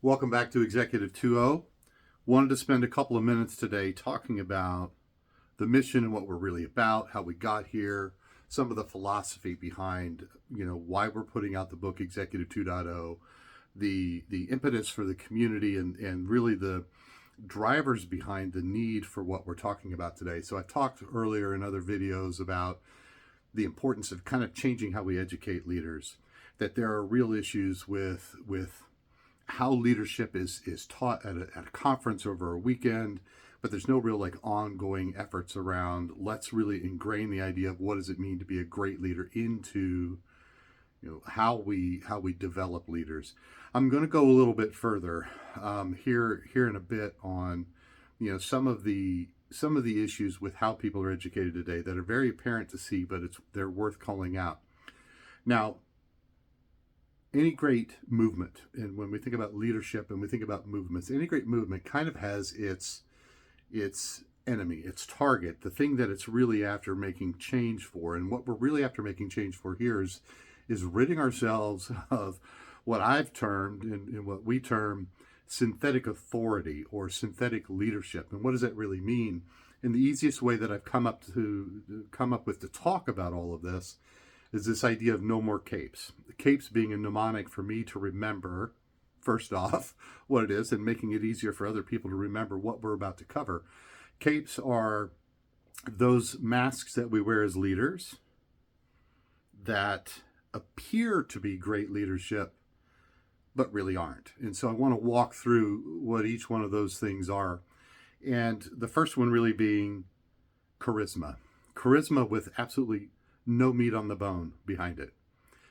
Welcome back to Executive 2.0. Wanted to spend a couple of minutes today talking about the mission and what we're really about, how we got here, some of the philosophy behind, why we're putting out the book Executive 2.0, the impetus for the community and really the drivers behind the need for what we're talking about today. So I talked earlier in other videos about the importance of kind of changing how we educate leaders, that there are real issues with how leadership is taught at a conference over a weekend, but there's no real ongoing efforts around let's really ingrain the idea of what does it mean to be a great leader into how we develop leaders. I'm going to go a little bit further here in a bit on some of the issues with how people are educated today that are very apparent to see, but they're worth calling out. Now, any great movement, and when we think about leadership and we think about movements, any great movement kind of has its enemy, its target, the thing that it's really after making change for. And what we're really after making change for here is ridding ourselves of what I've termed and what we term synthetic authority or synthetic leadership. And what does that really mean? And the easiest way that I've come up with to talk about all of this is this idea of no more capes. The capes being a mnemonic for me to remember, first off, what it is and making it easier for other people to remember what we're about to cover. Capes are those masks that we wear as leaders that appear to be great leadership, but really aren't. And so I want to walk through what each one of those things are. And the first one really being charisma. Charisma with absolutely no meat on the bone behind it.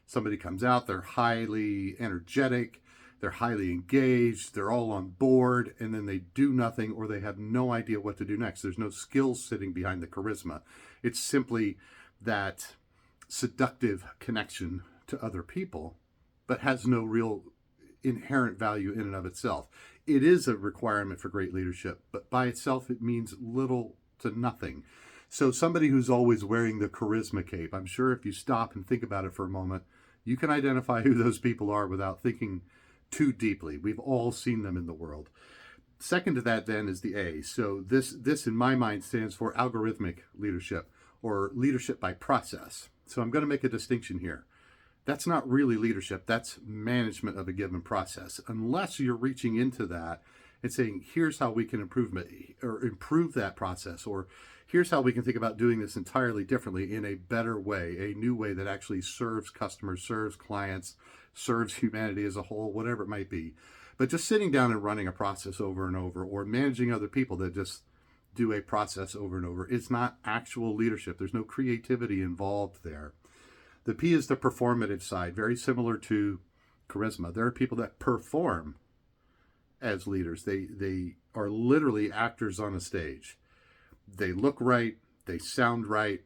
Somebody comes out, they're highly energetic, they're highly engaged, they're all on board, and then they do nothing or they have no idea what to do next. There's no skills sitting behind the charisma. It's simply that seductive connection to other people, but has no real inherent value in and of itself. It is a requirement for great leadership, but by itself it means little to nothing. So somebody who's always wearing the charisma cape, I'm sure if you stop and think about it for a moment, you can identify who those people are without thinking too deeply. We've all seen them in the world. Second to that then is the A. So this in my mind stands for algorithmic leadership or leadership by process. So I'm going to make a distinction here. That's not really leadership. That's management of a given process. Unless you're reaching into that and saying, here's how we can improve that process, or here's how we can think about doing this entirely differently in a better way, a new way that actually serves customers, serves clients, serves humanity as a whole, whatever it might be. But just sitting down and running a process over and over, or managing other people that just do a process over and over, it's not actual leadership. There's no creativity involved there. The P is the performative side, very similar to charisma. There are people that perform as leaders. They are literally actors on a stage. They look right, they sound right,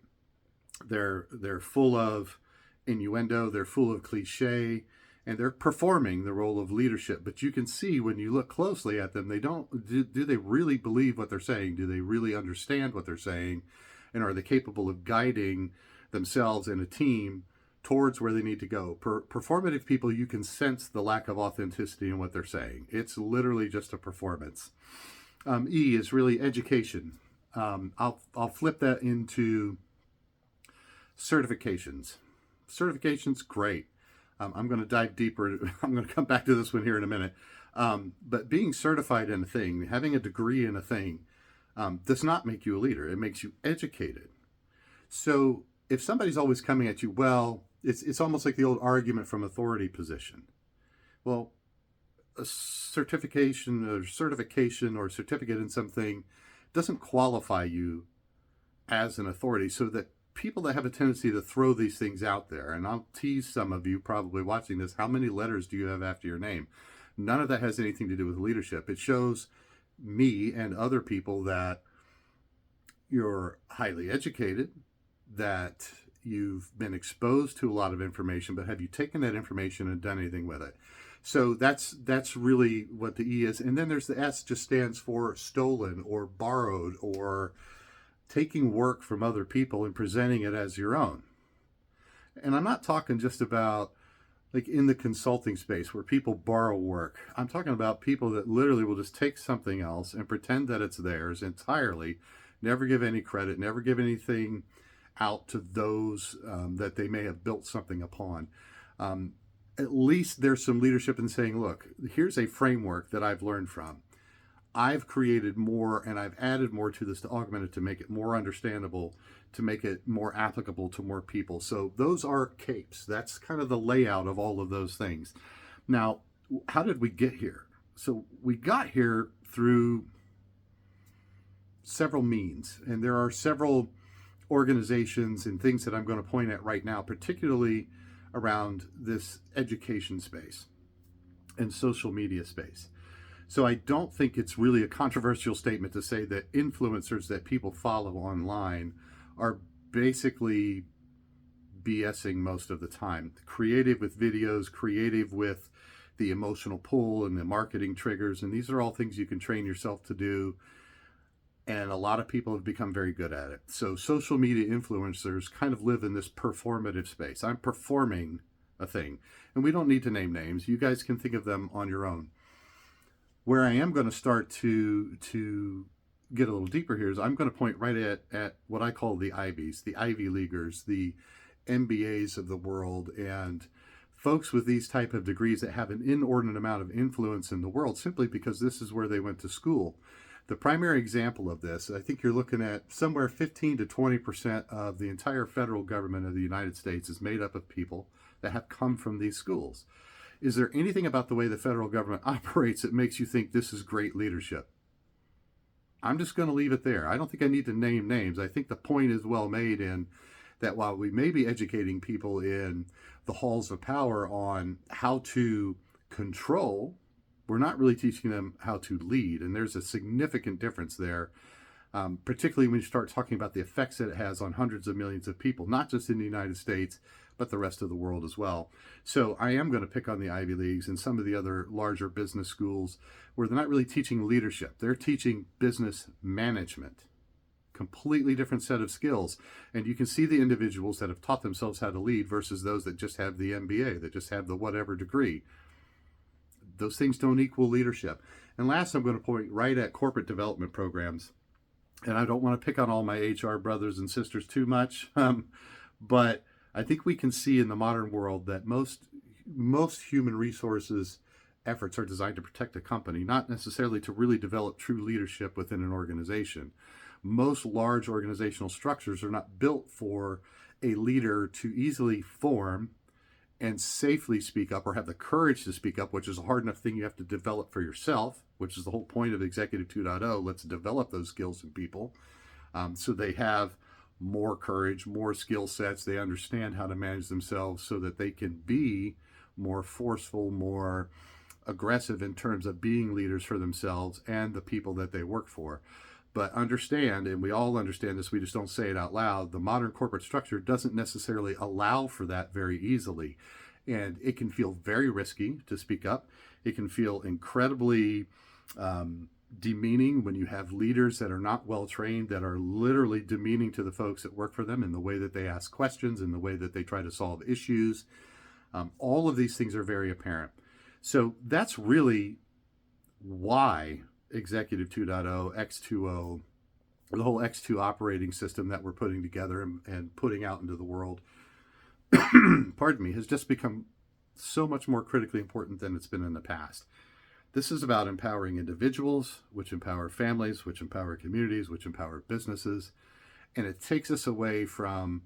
they're full of innuendo, they're full of cliche, and they're performing the role of leadership. But you can see when you look closely at them, do they really believe what they're saying? Do they really understand what they're saying? And are they capable of guiding themselves and a team towards where they need to go? Performative people, you can sense the lack of authenticity in what they're saying. It's literally just a performance. E is really education. I'll flip that into certifications. Certifications, great. I'm going to dive deeper. I'm going to come back to this one here in a minute. But being certified in a thing, having a degree in a thing, does not make you a leader. It makes you educated. So if somebody's always coming at you, well, it's almost like the old argument from authority position. Well, a certification or certificate in something doesn't qualify you as an authority. So that people that have a tendency to throw these things out there, and I'll tease some of you probably watching this, how many letters do you have after your name? None of that has anything to do with leadership. It shows me and other people that you're highly educated, that you've been exposed to a lot of information, but have you taken that information and done anything with it? So that's really what the E is. And then there's the S, just stands for stolen or borrowed or taking work from other people and presenting it as your own. And I'm not talking just about like in the consulting space where people borrow work. I'm talking about people that literally will just take something else and pretend that it's theirs entirely, never give any credit, never give anything out to those that they may have built something upon. Um, at least there's some leadership in saying, look, here's a framework that I've learned from. I've created more and I've added more to this to augment it, to make it more understandable, to make it more applicable to more people. So those are CAPES. That's kind of the layout of all of those things. Now, how did we get here? So we got here through several means, and there are several organizations and things that I'm going to point at right now, particularly around this education space and social media space. So I don't think it's really a controversial statement to say that influencers that people follow online are basically BSing most of the time. Creative with videos, creative with the emotional pull and the marketing triggers, and these are all things you can train yourself to do. And a lot of people have become very good at it. So social media influencers kind of live in this performative space. I'm performing a thing. And we don't need to name names. You guys can think of them on your own. Where I am going to start to get a little deeper here is I'm going to point right at what I call the Ivies, the Ivy Leaguers, the MBAs of the world, and folks with these type of degrees that have an inordinate amount of influence in the world simply because this is where they went to school. The primary example of this, I think you're looking at somewhere 15 to 20% of the entire federal government of the United States is made up of people that have come from these schools. Is there anything about the way the federal government operates that makes you think this is great leadership? I'm just going to leave it there. I don't think I need to name names. I think the point is well made in that while we may be educating people in the halls of power on how to control, we're not really teaching them how to lead. And there's a significant difference there, particularly when you start talking about the effects that it has on hundreds of millions of people, not just in the United States, but the rest of the world as well. So I am going to pick on the Ivy Leagues and some of the other larger business schools where they're not really teaching leadership. They're teaching business management. Completely different set of skills. And you can see the individuals that have taught themselves how to lead versus those that just have the MBA, that just have the whatever degree. Those things don't equal leadership. And last, I'm going to point right at corporate development programs. And I don't want to pick on all my HR brothers and sisters too much, but I think we can see in the modern world that most human resources efforts are designed to protect a company, not necessarily to really develop true leadership within an organization. Most large organizational structures are not built for a leader to easily form and safely speak up or have the courage to speak up, which is a hard enough thing you have to develop for yourself, which is the whole point of Executive 2.0. Let's develop those skills in people so they have more courage, more skill sets. They understand how to manage themselves so that they can be more forceful, more aggressive in terms of being leaders for themselves and the people that they work for. But understand, and we all understand this, we just don't say it out loud, the modern corporate structure doesn't necessarily allow for that very easily. And it can feel very risky to speak up. It can feel incredibly demeaning when you have leaders that are not well trained, that are literally demeaning to the folks that work for them in the way that they ask questions, in the way that they try to solve issues. All of these things are very apparent. So that's really why Executive 2.0, X2O, the whole X2 operating system that we're putting together and putting out into the world, pardon me, has just become so much more critically important than it's been in the past. This is about empowering individuals, which empower families, which empower communities, which empower businesses. And it takes us away from,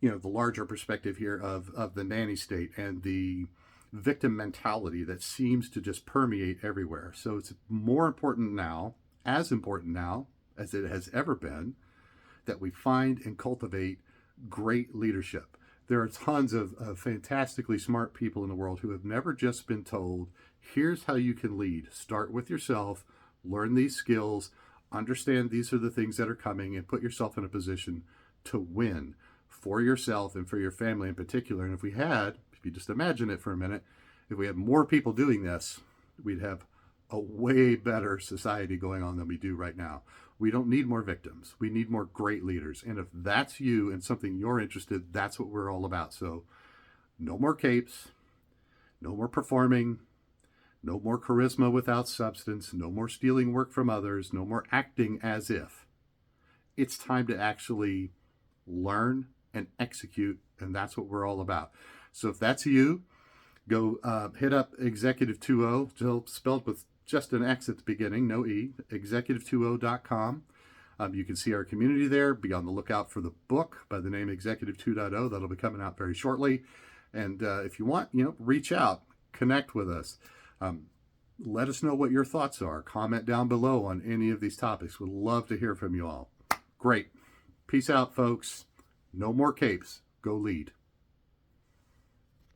the larger perspective here of the nanny state and the victim mentality that seems to just permeate everywhere. So it's more important now, as important now as it has ever been, that we find and cultivate great leadership. There are tons of fantastically smart people in the world who have never just been told, here's how you can lead. Start with yourself, learn these skills, understand these are the things that are coming, and put yourself in a position to win for yourself and for your family in particular. And if you just imagine it for a minute, if we had more people doing this, we'd have a way better society going on than we do right now. We don't need more victims. We need more great leaders. And if that's you and something you're interested, that's what we're all about. So No more capes, no more performing, no more charisma without substance, no more stealing work from others, no more acting as if. It's time to actually learn and execute, and that's what we're all about. So if that's you, go hit up Executive20, spelled with just an X at the beginning, no E, executive20.com. You can see our community there. Be on the lookout for the book by the name Executive 2.0. That'll be coming out very shortly. And if you want, reach out, connect with us. Let us know what your thoughts are. Comment down below on any of these topics. We'd love to hear from you all. Great. Peace out, folks. No more capes. Go lead.